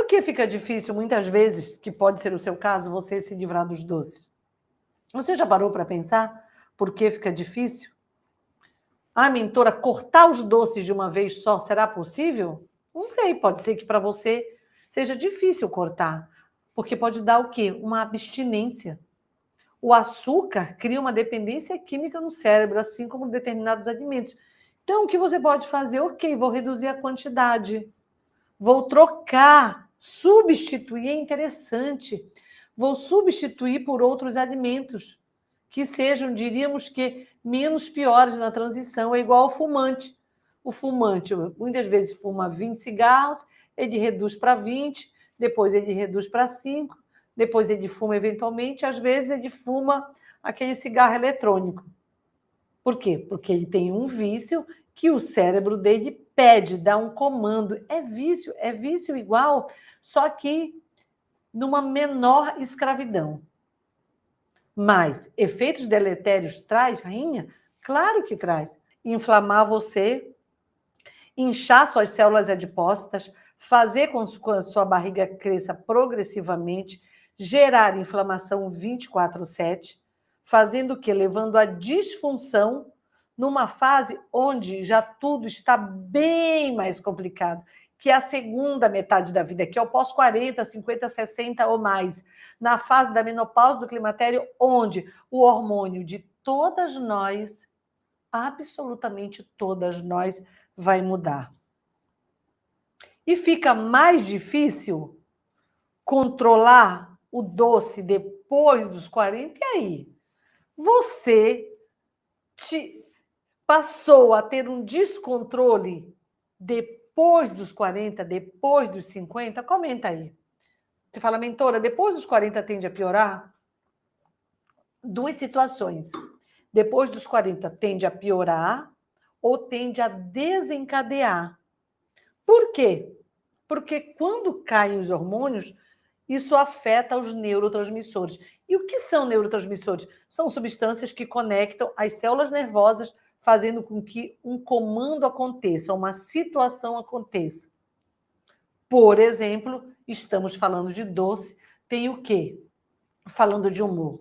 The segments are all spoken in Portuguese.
Por que fica difícil, muitas vezes, que pode ser o seu caso, você se livrar dos doces? Você já parou para pensar por que fica difícil? Ah, mentora, cortar os doces de uma vez só, será possível? Não sei, pode ser que para você seja difícil cortar, porque pode dar o quê? Uma abstinência. O açúcar cria uma dependência química no cérebro, assim como determinados alimentos. Então, o que você pode fazer? Ok, vou reduzir a quantidade, vou trocar, substituir, é interessante. Vou substituir por outros alimentos que sejam, diríamos que, menos piores na transição. É igual ao fumante. O fumante, muitas vezes, fuma 20 cigarros, ele reduz para 20, depois ele reduz para 5, depois ele fuma eventualmente, às vezes ele fuma aquele cigarro eletrônico. Por quê? Porque ele tem um vício que o cérebro dele pede, dá um comando. É vício igual, só que numa menor escravidão. Mas efeitos deletérios traz, rainha? Claro que traz. Inflamar você, inchar suas células adipócitas, fazer com que a sua barriga cresça progressivamente, gerar inflamação 24/7, fazendo o quê? Levando à disfunção numa fase onde já tudo está bem mais complicado, que é a segunda metade da vida, que é o pós-40, 50, 60 ou mais, na fase da menopausa do climatério, onde o hormônio de todas nós, absolutamente todas nós, vai mudar. E fica mais difícil controlar o doce depois dos 40, e aí? Você passou a ter um descontrole depois dos 40, depois dos 50? Comenta aí. Você fala, mentora, depois dos 40 tende a piorar? Duas situações. Depois dos 40 tende a piorar ou tende a desencadear. Por quê? Porque quando caem os hormônios, isso afeta os neurotransmissores. E o que são neurotransmissores? São substâncias que conectam as células nervosas, fazendo com que um comando aconteça, uma situação aconteça. Por exemplo, estamos falando de doce, tem o quê? Falando de humor,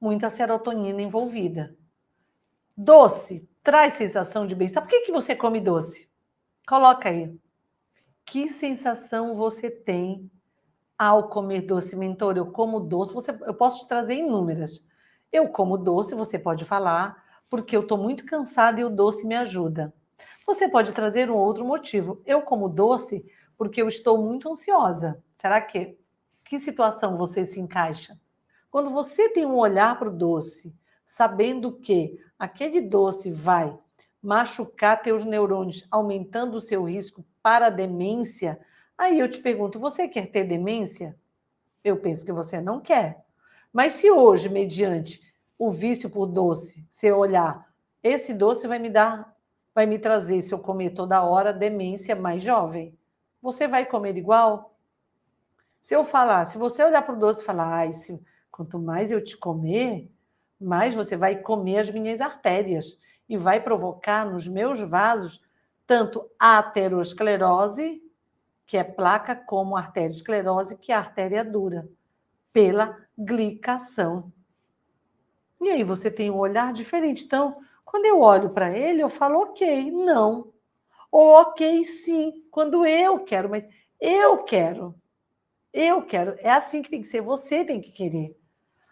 muita serotonina envolvida. Doce traz sensação de bem-estar. Por que você come doce? Coloca aí. Que sensação você tem ao comer doce, mentor? Eu como doce, eu posso te trazer inúmeras. Eu como doce, você pode falar, porque eu estou muito cansada e o doce me ajuda. Você pode trazer um outro motivo. Eu como doce porque eu estou muito ansiosa. Será que situação você se encaixa? Quando você tem um olhar para o doce, sabendo que aquele doce vai machucar teus neurônios, aumentando o seu risco para a demência, aí eu te pergunto, você quer ter demência? Eu penso que você não quer. Mas se hoje, mediante o vício por doce, você olhar, esse doce vai me trazer, se eu comer toda hora, demência mais jovem. Você vai comer igual? Se eu falar, se você olhar para o doce e falar, quanto mais eu te comer, mais você vai comer as minhas artérias e vai provocar nos meus vasos tanto aterosclerose, que é placa, como arteriosclerose, que é artéria dura, pela glicação. E aí você tem um olhar diferente. Então, quando eu olho para ele, eu falo ok, não. Ou ok, sim, quando eu quero, mas eu quero. Eu quero. É assim que tem que ser, você tem que querer.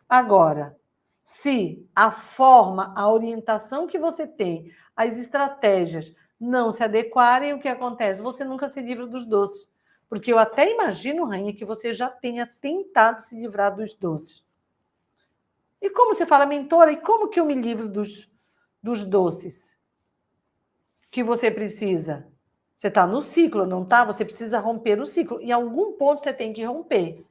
Agora, se a forma, a orientação que você tem, as estratégias não se adequarem, o que acontece? Você nunca se livra dos doces. Porque eu até imagino, rainha, que você já tenha tentado se livrar dos doces. E como você fala, mentora, e como que eu me livro dos doces que você precisa? Você está no ciclo, não está? Você precisa romper o ciclo. Em algum ponto você tem que romper.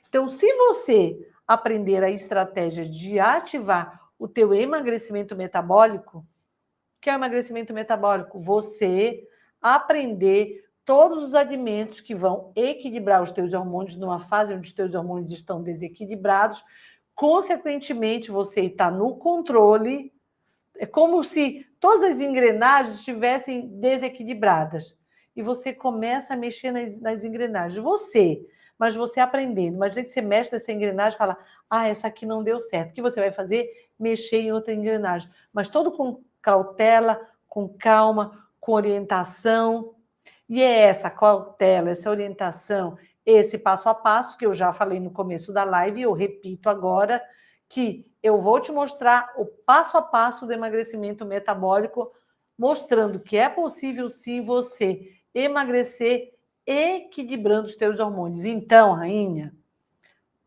Então, se você aprender a estratégia de ativar o teu emagrecimento metabólico, que é o emagrecimento metabólico? Você aprender todos os alimentos que vão equilibrar os teus hormônios numa fase onde os teus hormônios estão desequilibrados. Consequentemente, você está no controle. É como se todas as engrenagens estivessem desequilibradas. e você começa a mexer nas engrenagens. Mas você aprendendo. Imagina que você mexe nessa engrenagem e fala, essa aqui não deu certo. O que você vai fazer? Mexer em outra engrenagem. Mas todo com cautela, com calma, com orientação. E é essa cautela, essa orientação, esse passo a passo que eu já falei no começo da live e eu repito agora, que eu vou te mostrar o passo a passo do emagrecimento metabólico, mostrando que é possível sim você emagrecer equilibrando os teus hormônios. Então, rainha,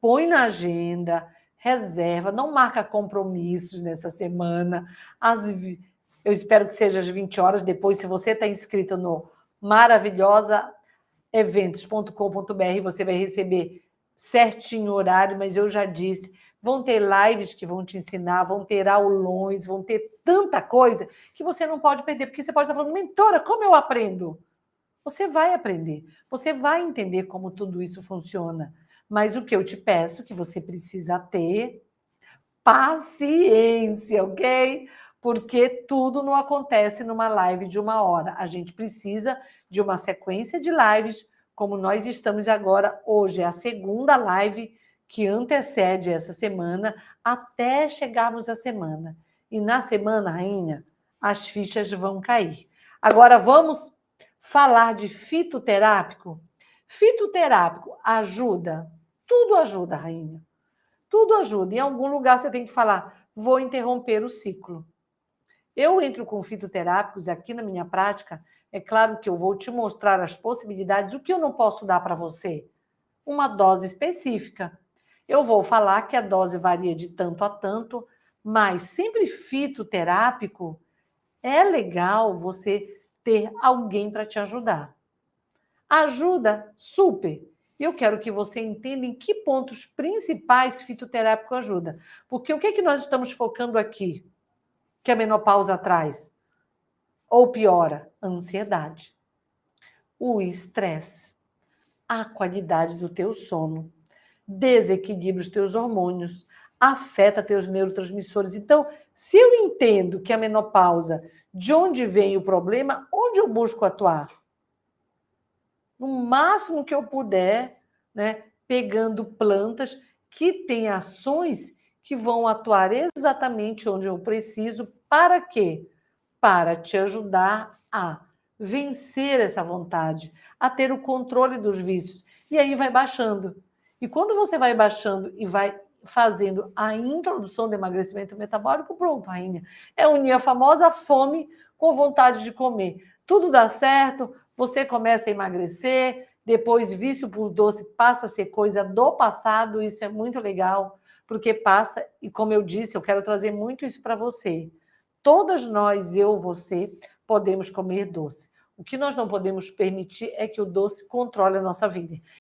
põe na agenda, reserva, não marca compromissos nessa semana. Eu espero que seja às 20 horas. Depois, se você está inscrito no maravilhosaeventos.com.br, você vai receber certinho o horário, mas eu já disse, vão ter lives que vão te ensinar, vão ter aulões, vão ter tanta coisa que você não pode perder, porque você pode estar falando, mentora, como eu aprendo? Você vai aprender, você vai entender como tudo isso funciona. Mas o que eu te peço, que você precisa ter paciência, ok? Porque tudo não acontece numa live de 1 hora. A gente precisa de uma sequência de lives, como nós estamos agora. Hoje é a segunda live que antecede essa semana, até chegarmos à semana. E na semana, rainha, as fichas vão cair. Agora vamos falar de fitoterápico. Fitoterápico ajuda? Tudo ajuda, rainha. Tudo ajuda. Em algum lugar você tem que falar, vou interromper o ciclo. Eu entro com fitoterápicos aqui na minha prática, é claro que eu vou te mostrar as possibilidades, o que eu não posso dar para você? Uma dose específica. Eu vou falar que a dose varia de tanto a tanto, mas sempre fitoterápico, é legal você ter alguém para te ajudar. Ajuda super. E eu quero que você entenda em que pontos principais fitoterápico ajuda. Porque o que é que nós estamos focando aqui que a menopausa traz? Ou piora? A ansiedade, o estresse, a qualidade do teu sono, desequilibra os teus hormônios, afeta teus neurotransmissores. Então, se eu entendo que a menopausa, de onde vem o problema, onde eu busco atuar? No máximo que eu puder, né, pegando plantas que têm ações que vão atuar exatamente onde eu preciso. Para quê? Para te ajudar a vencer essa vontade, a ter o controle dos vícios. E aí vai baixando. E quando você vai baixando e vai fazendo a introdução do emagrecimento metabólico, pronto, rainha. É unir a famosa fome com vontade de comer. Tudo dá certo, você começa a emagrecer, depois vício por doce passa a ser coisa do passado, isso é muito legal, porque passa, e como eu disse, eu quero trazer muito isso para você. Todas nós, eu, você, podemos comer doce. O que nós não podemos permitir é que o doce controle a nossa vida.